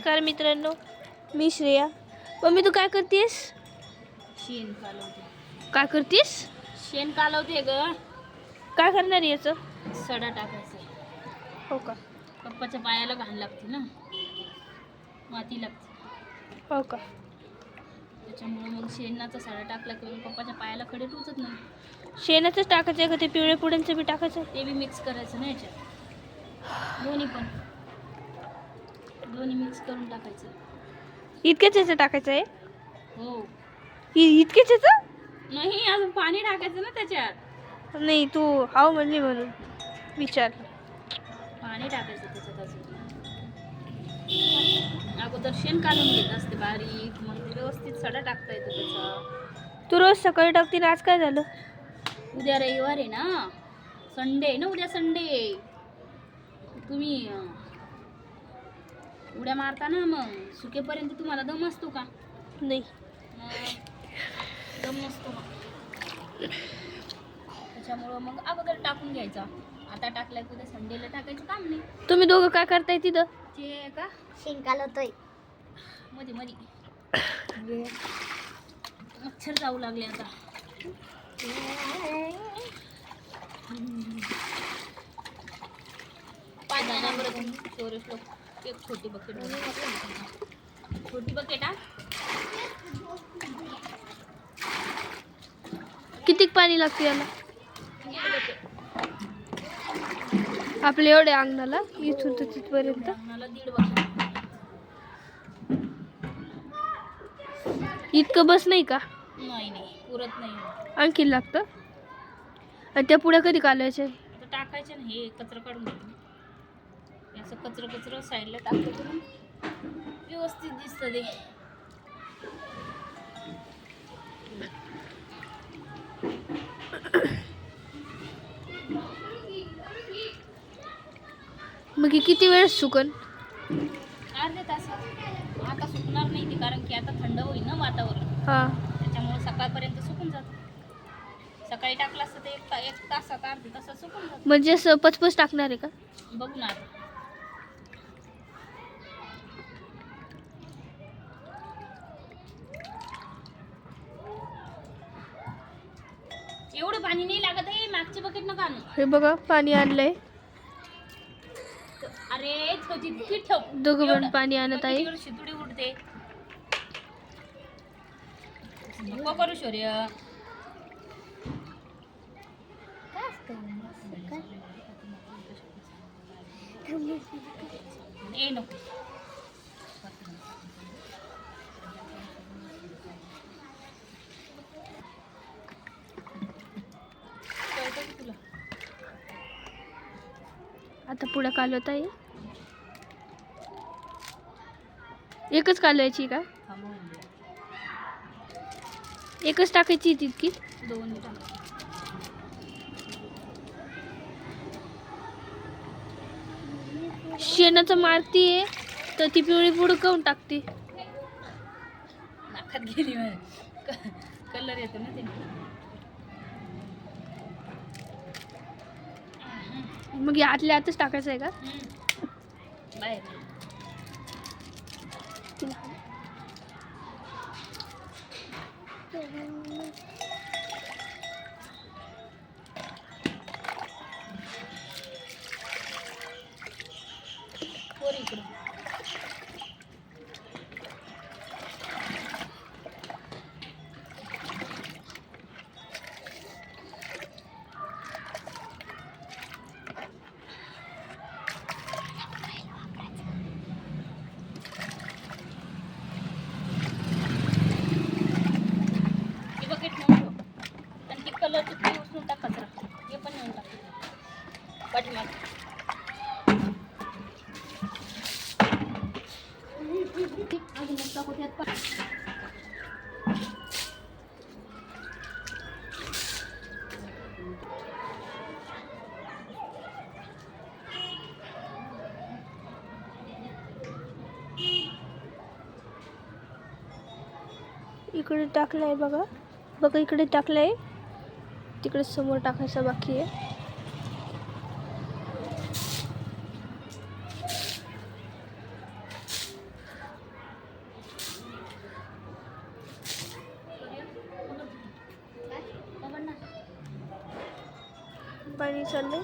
नमस्कार मित्रांनो, मी श्रेया. मम्मी तू काय करतेस? शेण कालवते. काय करतेस? शेण कालवते ग. काय करणार आहे याचं? सडा टाकायचा. हो का? पप्पाच्या पायाला घाण लागते ना, माती लागते. हो का? त्याच्यामुळे मग शेणाचा सडा टाकला की पप्पाच्या पायाला खडे टोचत नाही. शेणाचंच टाकायचं आहे का ते पिवळे पुड्यांचं बी टाकायचं आहे? ते बी मिक्स करायचं ना याच्यात, दोन्ही मिक्स करून टाकायचं. इतकेच याचं टाकायचं आहे? हो. इतकेच याचं? नाही, अजून पाणी टाकायचं ना त्याच्यात. नाही, तू हाव म्हणली म्हणून विचारलं. पाणी टाकायचं त्याच्यात अजून. अगोदर शेण काढून घेत असते बारीक, मग ते व्यवस्थित सडा टाकता येतो त्याचा. तू रोज सकाळी टाकते ना, आज काय झालं? उद्या रविवार आहे ना, संडे आहे ना, उद्या संडे. तुम्ही उड्या मारता ना, मग सुकेपर्यंत तुम्हाला दम असतो का? नाही, दम नसतो मग. त्याच्यामुळं मग अगोदर टाकून घ्यायचा. आता टाकलाय उद्या संडेला टाकायचं काम नाही. तुम्ही दोघं काय करताय तिथं? ते का शेण कालवतोय. मध्ये मच्छर जाऊ लागले आता. पाण्याला बरं चोरेश लोक एक छोटी बकेट हा. किती पाणी लागते याला? आपल्या एवढ्या अंगणाला इथून तर तिथपर्यंत? मला 1.5 बकेट. इतकं बस नाही का? नाही पुरत नाही. आणखी लागतं. आणि त्या पुढे कधी कालायचे? आता टाकायचे ना, हे कचरा काढून घ्यायचं. असं कचरा साईडला टाकलं तर व्यवस्थित दिसतं ते. मग हे किती वेळ सुकन? अर्ध्या तासात. आता सुकणार नाही ते, कारण की आता थंड होईल ना वातावरण. हा. त्याच्यामुळे सकाळपर्यंत सुकून जातं. सकाळी टाकलं असतं तर एक तासात, अर्ध्या तासात सुकून जातं. म्हणजे असं पचपच टाकणार आहे का? बघू ना आता. एवढं पाणी नाही लागत आहे. मागची बकेट नका आणू. हे बघा, पाणी आणलंय. अरे छोटी पीठ ठेव. दोघं पण पाणी आणत आहे. शितुडी उडते. नको करू शौर्य. ए नको. तुला आता पुढे कालवत आहे. एकच कालवायची का? एकच टाकायची तितकी? 2 मिनिटं. शेणाचं मारतीये तर ती पिवळी पुढं काऊन टाकते? नाकात गेली. कलर येतो ना ते. मग हे आतल्या आतच टाकायचं आहे का? बाहेर वर इकडं. हे बकेट नेऊन ठेव. आणि ती कलरची ती उचलून टाक कचरा. हे पण नेऊन टाक पाठीमागे. अजून एक टाकू त्यात. इकडे टाकलंय बघा. बघा इकडे टाकलंय. तिकडे समोर टाकायचं बाकी आहे. पाणी चाललंय.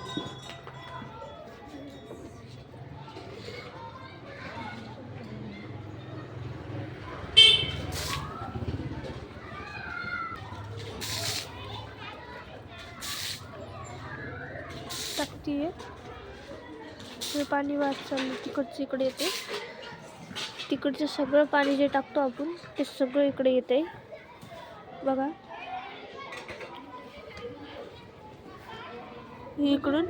टाकतीये. हे पाणी वाहत चाललं, तिकडचं इकडे येते. तिकडचं सगळं पाणी जे टाकतो आपण ते सगळं इकडे येते बघा. इकडून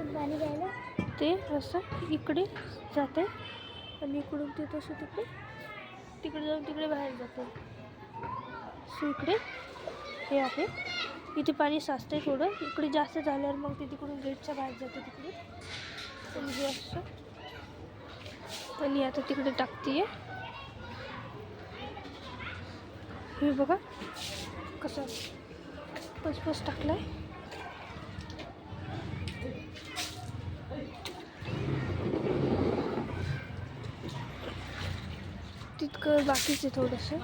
ते असं इकडे जाते आणि इकडून ते तसं तिकडे जाऊन तिकडे बाहेर जाते. सो इकडे हे आहे. इथे पाणी साचतंय थोडं. इकडे जास्त झाल्यावर मग ते तिकडून गेटच्या बाहेर जाते तिकडे. आणि हे असं आणि आता तिकडे टाकतीये. हे बघा कसं पसपस टाकलाय. तितकं बाकीच आहे थोडंसं.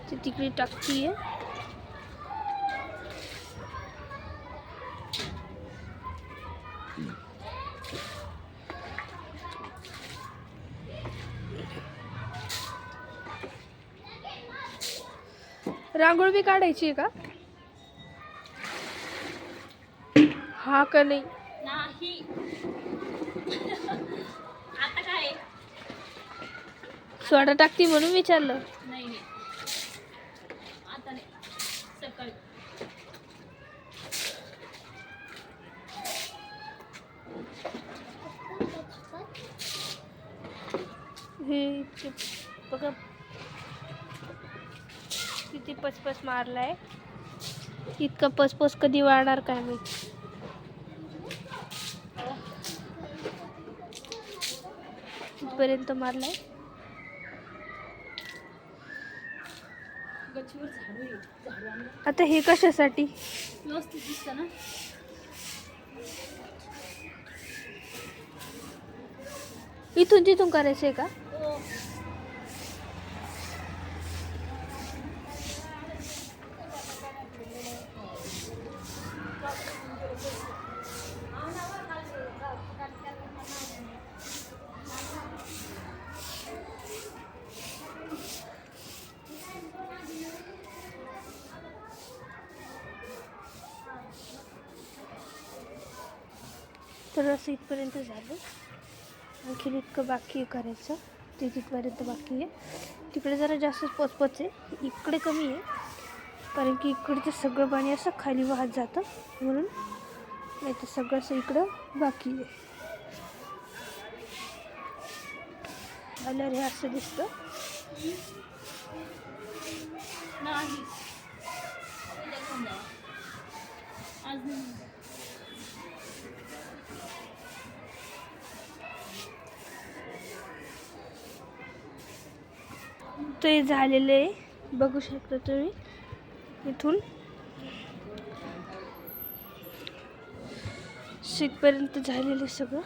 ते तिकडे टाकतीये. रांगोळी बी काढायची आहे का? हा का नाही? नाही. आता काय? सोडा टाकती म्हणून विचारलं. नाही नाही, आता नाही, सकाळी. हे बघा किती पचपच मारलाय. इतका पचपच कधी वाढणार काय माहिती. इथपर्यंत मारलाय. गच्चीवर झाडू आहे, झाडू आणलं. आता हे कशासाठी? व्यवस्थित दिसतं ना. इथून तिथून करायचंय का? हो. तर असं इथपर्यंत झालं. आणखी इतकं बाकी आहे करायचं. ते तिथपर्यंत बाकी आहे. तिकडे जरा जास्त पचपच आहे, इकडे कमी आहे. कारण की इकडचं सगळं पाणी असं खाली वाहत जातं म्हणून. नाही तर सगळं असं इकडं बाकी आहे. आल्यावर हे असं दिसतं. नाही, आज नाही. ते झालेलं आहे, बघू शकता तुम्ही. इथून शीतपर्यंत झालेलं सगळं.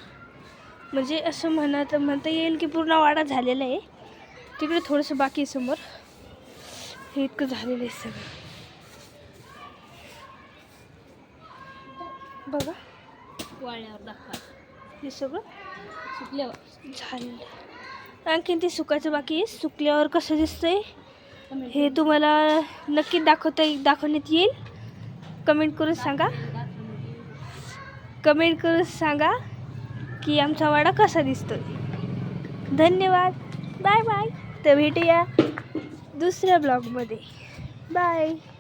म्हणजे असं म्हणता येईल की पूर्ण वाडा झालेला आहे. तिकडे थोडंसं बाकी आहे समोर. हे इतकं झालेलं आहे सगळं बघा. वाळल्यावर दाखवा. हे सगळं सुकल्यावर झालेलं. आणखीन ते सुकायचं बाकी आहे. सुकल्यावर कसं दिसतंय हे तुम्हाला नक्की दाखवण्यात येईल. कमेंट करून सांगा की आमचा वाडा कसा दिसतोय. धन्यवाद. Bye bye. तर भेटूया दुसऱ्या ब्लॉगमध्ये. बाय.